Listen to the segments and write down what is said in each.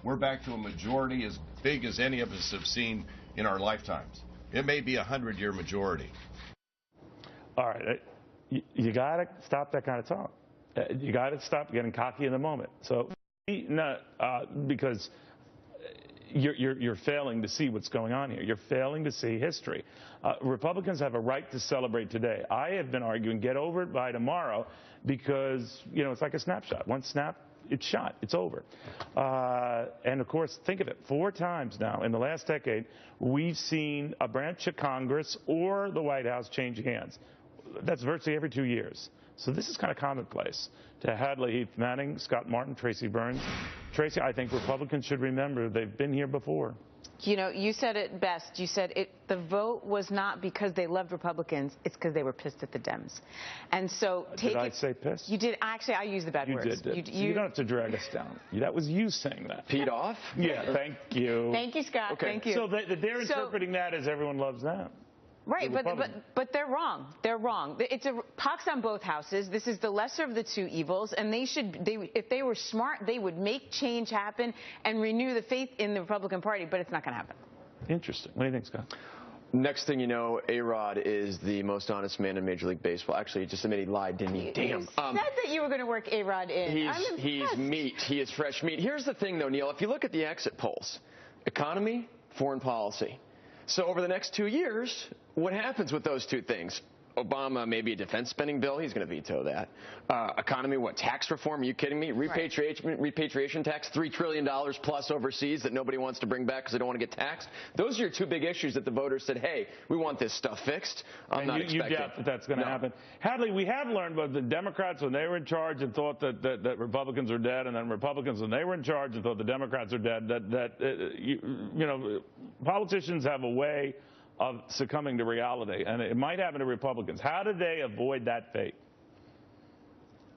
we're back to a majority as big as any of us have seen in our lifetimes. It may be a 100-year majority. All right, you got to stop that kind of talk. You got to stop getting cocky in the moment. So, because you're failing to see what's going on here. You're failing to see history. Republicans have a right to celebrate today. I have been arguing get over it by tomorrow because, you know, it's like a snapshot. One snap, it's shot. It's over. And, of course, think of it. 4 times now in the last decade, we've seen a branch of Congress or the White House change hands. That's virtually every 2 years. So this is kind of commonplace. To Hadley, Heath Manning, Scott Martin, Tracy Burns. Tracy, I think Republicans should remember they've been here before. You know, you said it best. You said the vote was not because they loved Republicans. It's because they were pissed at the Dems. And so Did I say pissed? You did. Actually, I used the bad words. You did. You don't have to drag us down. That was you saying that. Peed off? Yeah, thank you. Thank you, Scott. Okay. Thank you. So they're interpreting that as everyone loves that. Right, but they're wrong. They're wrong. It's a pox on both houses. This is the lesser of the two evils, and if they were smart, they would make change happen and renew the faith in the Republican Party, but it's not going to happen. Interesting. What do you think, Scott? Next thing you know, A-Rod is the most honest man in Major League Baseball. Actually, just admitted he lied, didn't he? Damn. You said that you were going to work A-Rod in. He's meat. He is fresh meat. Here's the thing, though, Neil. If you look at the exit polls, economy, foreign policy. So over the next 2 years, what happens with those two things? Obama, maybe a defense spending bill. He's going to veto that. Economy, what, tax reform? Are you kidding me? Repatriation tax, $3 trillion plus overseas that nobody wants to bring back because they don't want to get taxed. Those are your two big issues that the voters said, hey, we want this stuff fixed. I'm not expecting. You doubt that that's going to happen. Hadley, we have learned about the Democrats when they were in charge and thought that Republicans are dead, and then Republicans when they were in charge and thought the Democrats are dead, you know, politicians have a way of succumbing to reality, and it might happen to Republicans. How did they avoid that fate?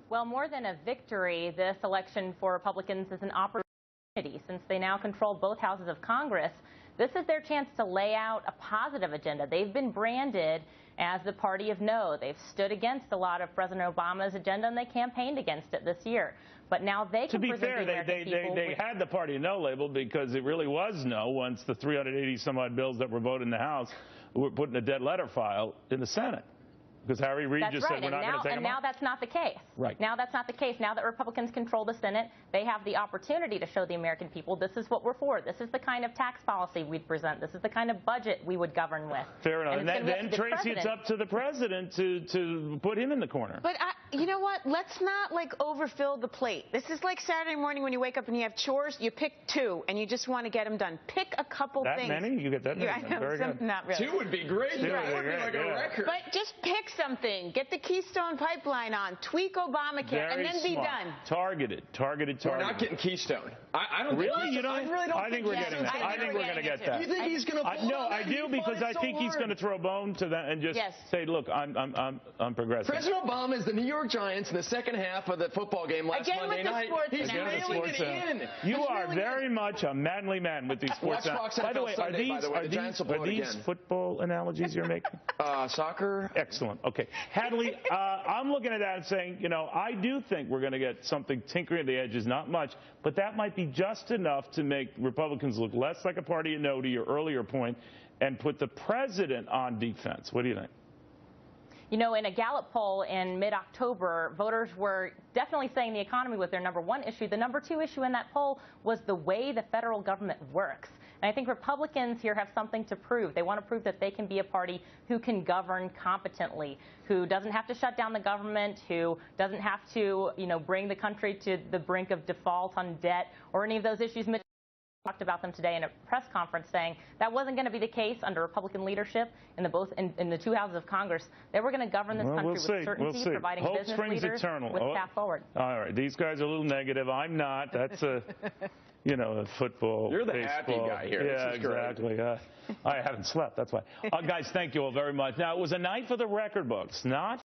Well, more than a victory, this election for Republicans is an opportunity. Since they now control both houses of Congress, this is their chance to lay out a positive agenda. They've been branded as the party of no. They've stood against a lot of President Obama's agenda, and they campaigned against it this year. But now they can present the American people. They had the party of no label because it really was no once the 380-some-odd bills that were voted in the House were put in a dead letter file in the Senate. Because Harry Reid just said we're not going to take them. And now that's not the case. Right. Now that's not the case. Now that Republicans control the Senate, they have the opportunity to show the American people this is what we're for. This is the kind of tax policy we'd present. This is the kind of budget we would govern with. Fair enough. And then Tracy, it's up to the president to put him in the corner. But you know what? Let's not overfill the plate. This is like Saturday morning when you wake up and you have chores. You pick 2 and you just want to get them done. Pick a couple things. That many? You get that many? Yeah, Very good. Not really. 2 would be great. That would be like a record. But just pick something. Get the Keystone Pipeline on. Tweak Obamacare, and then be done. Targeted. We're not getting Keystone. I don't really. You know, I really don't. I think we're getting that. I think we're going to get that. You think he's going to? No, I do because I think he's going to throw a bone to that and just say, look, I'm progressive. President Obama is the New York Giants in the second half of the football game last Monday night. He's mailing it in. You are very much a manly man with these sports. By the way, are these football analogies you're making? Soccer. Excellent. Okay, Hadley, I'm looking at that and saying, you know, I do think we're going to get something tinkering at the edges, not much, but that might be just enough to make Republicans look less like a party of no, to your earlier point, and put the president on defense. What do you think? You know, in a Gallup poll in mid-October, voters were definitely saying the economy was their #1 issue. The #2 issue in that poll was the way the federal government works. And I think Republicans here have something to prove. They want to prove that they can be a party who can govern competently, who doesn't have to shut down the government, who doesn't have to, you know, bring the country to the brink of default on debt or any of those issues. Mitch talked about them today in a press conference, saying that wasn't going to be the case under Republican leadership in the 2 houses of Congress. They were going to govern this country with certainty, providing business leaders with a path forward. All right, these guys are a little negative. I'm not. That's a, you know, football. You're the baseball. happy guy here. Yeah, exactly. I haven't slept. That's why. Guys, thank you all very much. Now, it was a night for the record books, not